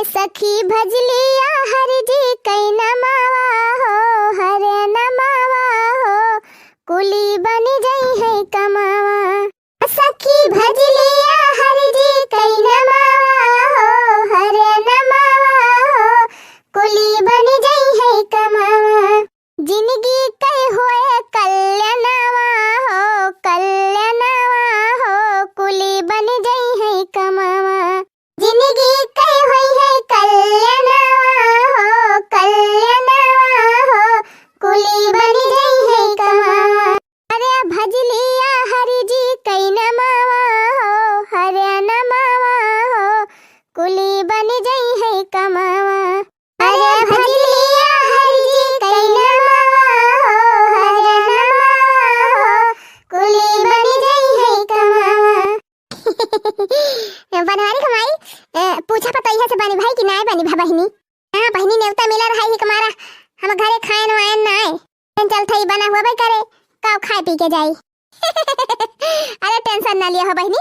सखी भजलिया हर जी कई नमावा हो, हरे नमावा हो, कुली बन गई है कमावा। सखी भजलिया हर जी कई नमावा हो, हरे नमावा हो, कुली बन गई है कमावा। जिंदगी कई होए कल्याणवा हो, कल्याणवा हो, कुली बन गई है कमावा। जिंदगी कई हुई है कल्याणवा हो, कल्याणवा हो, कुली बन गई है कमावा। अरे भजलिया हरि जी कई नमावा हो, हरे नमावा हो, कुली बन गई है कमावा। अरे भजलिया हरि जी कई नमावा हो, हरे नमावा हो, कुली बन गई है कमावा। बनवारी कमाई पूछा पतैया से बनी भाई कि नाय बनी भा बहिनी। हां बहिनी नेवता मिला रहा है हमारा, हम घरे खाए न आए नाय चल थई बना हुआ भाई करे काव खाए पी के जाई। अरे टेंशन ना लिया हो बहिनी,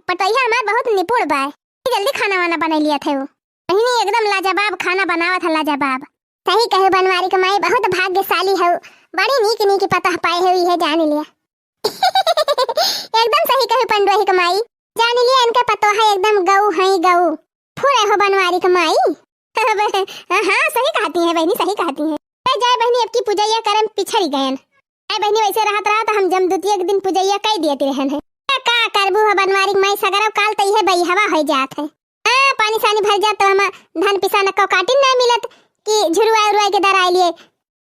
पतैया हमार बहुत निपुण बा, जल्दी खाना वाना बना लिया थे वो। बहिनी एकदम लाजवाब खाना बनावत है, लाजवाब। सही कहे बनवारी कमाई बहुत भाग्यशाली है, बड़ी नीक नीक पता पाए हुई है जान लिया। एकदम सही कहे पंडोही कमाई, जान लिया इनका पतो है एकदम गऊ है गऊ फुरे हो बनवारी कमाई। हाँ सही कहती है बहनी, सही कहती है। जाए बहनी अब की पूजैया करम पिछड़ी गयन। अरे बहनी वैसे रहत रहा तो हम जमदूतिया के दिन पूजैया कई दियती रहन है। का करबू हो बनवारी कमाई सगरव काल तई है बई हवा हो जात है। हां पानी सानी भर जात तो हम धान पिसा न काटिन ना मिलत कि झुरुआ उरुआ के दराई लिए।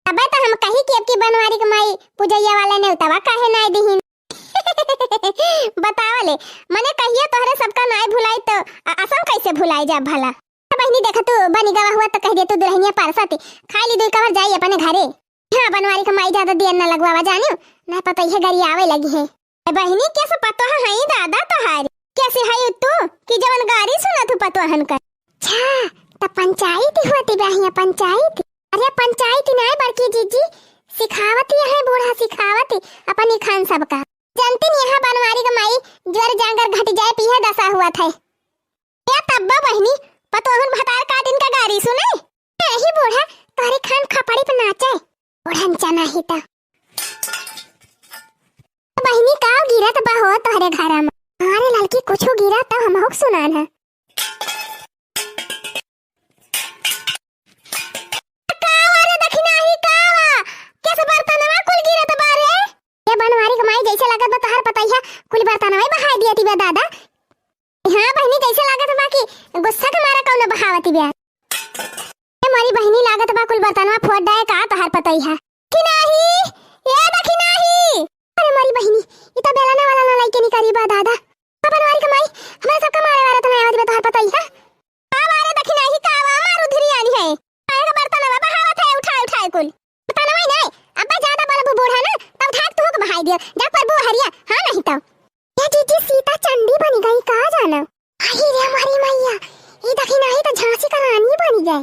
अब तो हम कही कि अब की बनवारी कमाई पूजैया वाला ने उतवा काहे ना दीहिन। बतावले मने कहिए तोहरे सबका नाय भुलाई तो असम कैसे भुलाई जा भला। बहनी देखा तू बनी गवा हुआ तो कह दे तू दुल्हनिया पारसाती खाली दुई कवर जाई अपने घरे। हां बनवारी कमाई ज्यादा देर ना लगवावा जानियो ना पता ये गरी आवे लगी है। बहनी कैसे पतो है दादा तोहारी कैसे है तू कि जवन गारी सुना तू पतो हन कर। अच्छा त पंचायत होती बहिया पंचायत। अरे पंचायत ना बड़की जीजी सिखावती है, बूढ़ा सिखावती अपनी खान सबका। जानती नहीं यहाँ बनवारी कमाई ज्वर जांगर घट जाए पीहा दशा हुआ था या तब्बा बहनी पतोहन भतार का दिन का गारी सुने यही बूढ़ा तारे खान खपड़ी पे नाचे बूढ़ा चना ही था। बहनी काव गिरा तो बा हो तोहरे घरा में। अरे लड़की कुछ गिरा तो हम होक सुनान है। बनवारी कमाई जैसे लागत बा तोहर पतैया कुल बर्तनवा बहाई दियती बा दादा। हां बहनी जैसे लागत बा कि गुस्सा के मारा कौन बहावती बा। ए मारी बहनी लागत बा कुल बर्तनवा फोड़ दे का तोहर पतैया कि नाही ये देखी नाही। अरे मारी बहनी ई तो बेलाना वाला ना लाइके नी करी बा दादा। बनवारी कमाई हमरा सब का मारे वाला तो नहीं आवत बा तोहर पतैया। का मारे देखी नाही का मारू धीरी आनी है का बर्तनवा बहावत है उठा उठा कुल बर्तनवा नहीं अब्बा ज्यादा बड़ा बूढ़ा ना तब ठाक तू को बहाई दियो जा पर बू हरिया। हां नहीं तो ये जीजी सीता चंडी बनी गई का जाना। आई रे हमारी मैया ये देखी नहीं तो झांसी का रानी बनी गई।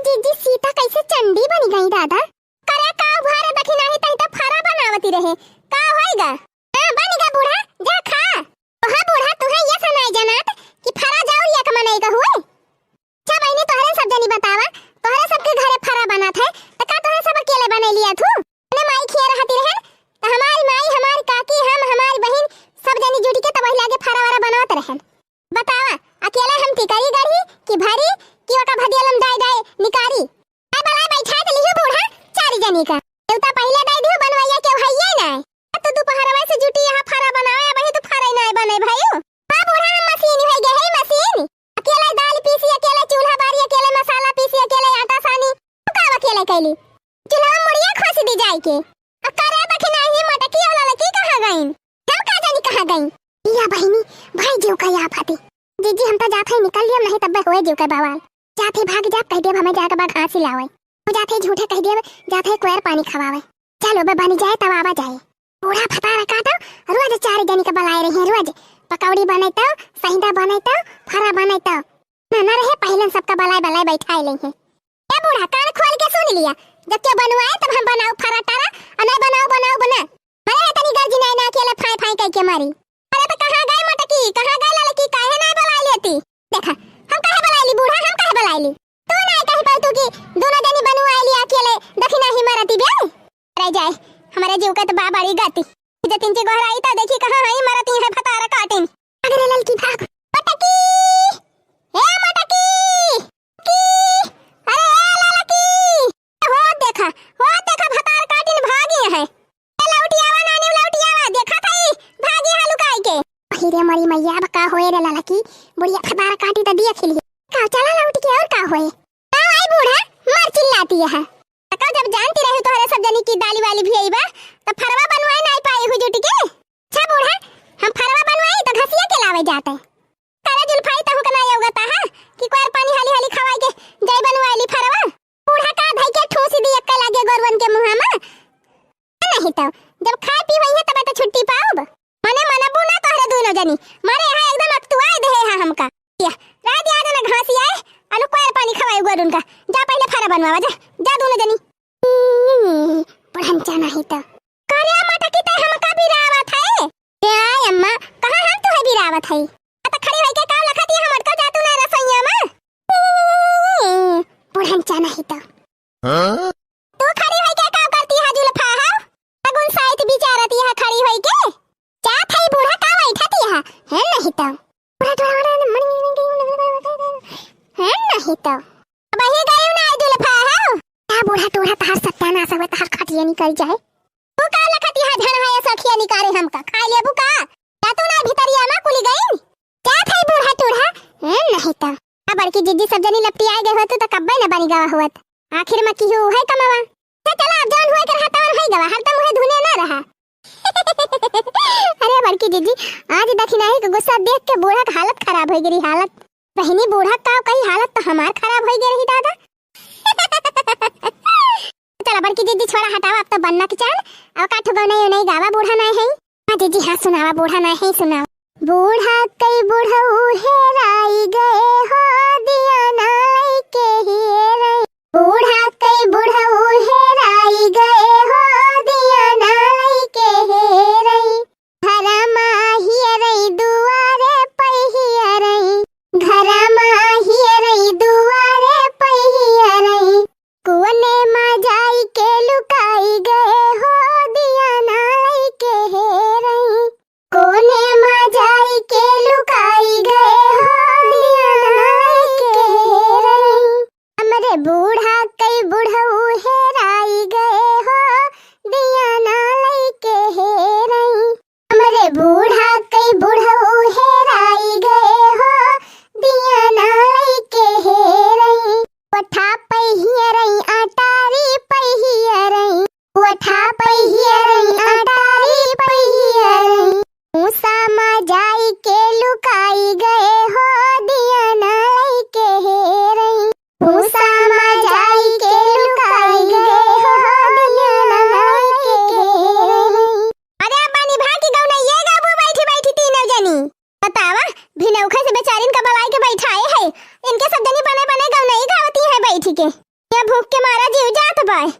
जीजी सीता कैसे चंडी बनी गई दादा। करे का भारे देखी नहीं तो फरा बनावती रहे का होएगा। हां बनी गा बूढ़ा जा खा। हां बूढ़ा तू है ये सुनाई जनात कि फरा जाओ या कमा नहीं का हुए। अच्छा बहनी तोहरे सब जनी बतावा तोहरे सबके घरे फरा बना थे तो का तोहरे सब अकेले बने लिया थू ने माई खिया रहती रहे तो हमारी माई हमारी काकी हम हमारी बहन सब जनी जुटी के तब लागे फरा वारा बनावत रहन। बतावा अकेले हम टिकरी गढ़ी कि भरी कि ओका भदियलम दाई दाई निकारी आई बलाई बैठा के लियो बूढ़ा चारी जनी का देवता पहले दाई दियो बनवैया के हइये ना तो दोपहरवा से जुटी यहां फरा बनावे वही तो फरा नहीं बने भाईओ। हां बूढ़ा मशीन हो गए है मशीन अकेले दाल पीसी अकेले चूल्हा बारी अकेले मसाला पीसी अकेले आटा सानी का अकेले कैली चूल्हा मुड़िया खोस दी जाई के करे देखी नहीं मटकी वाला लकी कहां गई हम का जानी कहां गई। या बहनी भाई जीव का या फाती जीजी हम तो जाथे निकल लियम नहीं तब होए जीव का बवाल जाथे भाग जा कह दे हमें जाके बा घास लावे हो जाथे झूठे कह दे जाथे कोयर पानी खवावे चलो बे बनी जाए तब आवा जाए। बूढ़ा फटारा काटो रोज चार जनी का बलाए रहे रोज पकौड़ी बनाइतो सहिंदा बनाइतो फरा बनाइतो ना रहे पहले सबका बलाए बलाए बैठाए ले है। ए बूढ़ा कान खोल के सुन लिया जब के बनवाए तब हम बनाओ फरा टारा और नहीं बनाओ बनाओ बना अरे तनी गर्जी नहीं ना अकेले फाई फाई कह के मारी। अरे तो कहां गए मटकी कहां गए लड़की काहे नहीं बुला लेती देखा हम काहे बुलाइली बूढ़ा हम काहे बुलाइली तू नहीं कहि पाउ तू कि दोनों जनी बनू आइली अकेले दखिना ही मारती बे रह जाए हमारे जीव का तो बा बड़ी गाती जे तीन के गहराई ता देखी कहां है मारती है फतारा काटिन अगरे ललकी भाग पटकी ए मटकी की अरे ए ललकी हो देखा फतार काटिन भागी है लौटियावा नानी लौटियावा देखा थई भागी हलुकाई के हिरे मरी मैया बका होए रे ललकी बुढ़िया फतार काटी त दिया खिली का चला लौट के और का होए का आई बूढ़ा मर चिल्लाती है तका जब जानती रही तो हरे सब जनी की दाली वाली भी आईबा तो फरवा बनवाई नहीं पाई हुई जुट के अच्छा बूढ़ा हम फरवा बनवाई तो घसिया के लावे जाते तारा जुल्फाई तहु कना योगता है कि कोर पानी हाली हाली खवाई के जय बनवाईली फरवा बूढ़ा का धई के ठूसी दी अक्का लागे गोरवन के मुंह में नहीं तो जब खाए पी वही है तब तो छुट्टी पाऊब मने मनबू ना तोहरे दोनों जनी मारे यहां एकदम अक्तुआई दे है हमका या रात याद ना घासी आए अनु कोर पानी खवाई गोरवन का जा पहले फरवा बनवावा जा दोनों जनी पढ़न नहीं तो करे माता की ते हम का भी रावत है ए आय अम्मा कहां हम तो है भी रावत है त खड़ी होई के का लखती हमर का जातू ना रसैया में पढ़न नहीं तो हां तू खड़ी होई के का करती है जुल्फा हा अगुन साइत बिचारती है खड़ी होई के क्या थई बूढ़ा का बैठती है नहीं तो बूढ़ा है नहीं तो अब ही गई ना जुल्फा हा का बूढ़ा टोढ़ा तहार सत्यानाश होवे तहार खटिया निकल जाए तू का लखती है धन है सखिया निकारे हमका खा लेबू का या तू ना भीतरिया में कुली गई क्या थई बूढ़ा टोढ़ा नहीं तो अब बड़की जिद्दी सब जनी लपटी आई गए हो तो कब्बे न बनी गवा हुआ आखिर में की है कमावा चला अब जान हुए कर हटावन है गवा हरदम मुहे धुने ना रहा अरे बड़की दीदी आज देखी नहीं कि गुस्सा देख के बूढ़ा की हालत खराब हो गई हालत बहनी बूढ़ा का कई हालत तो हमार खराब हो गई दादा चला बड़की दीदी छोड़ा हटावा अब तो बनना की चाल अब काठो गौ नहीं गावा बूढ़ा नहीं है हां दीदी हां सुनावा बूढ़ा नहीं है सुनावा बूढ़ा कई बूढ़ऊ हेराई गए हो दिया ना लइके हेराई बूढ़ा कई बूढ़ऊ हेराई गए हो दिया ना लइके हेराई घरा माहियरई दुआरे पहियरई घरा माहियरई दुआरे पहियरई कुवने मा जाई के लुकाई गए हो दिया ना लइके हेरई कोने मा जाई के लुकाई गए हो दिया ना लइके हेरई हमरे बूढ़ा कई बूढ़ऊ हेराई गए हो दिया ना लइके हेरई हमरे बूढ़ा कई बूढ़ऊ हेराई गए हो दिया ना लइके हेरई वठा पहियरई अटारी पहियरई वठा पहियरई अटारी पहियरई मूसा मा जाई के लुकाई गए हो दिया ना लइके हेरई मूसा मा जाई के लुकाई गए हो दिया ना लइके हेरई अरे बानी भागी गौ ना ये गाबू बैठी बैठी तीनों जनी बतावा भिनौखे से बेचारिन का बलाई के बैठाए है इनके सब जनी बने बने गौ नहीं गावती है बैठी के ये भूख के मारा जीव जात बाय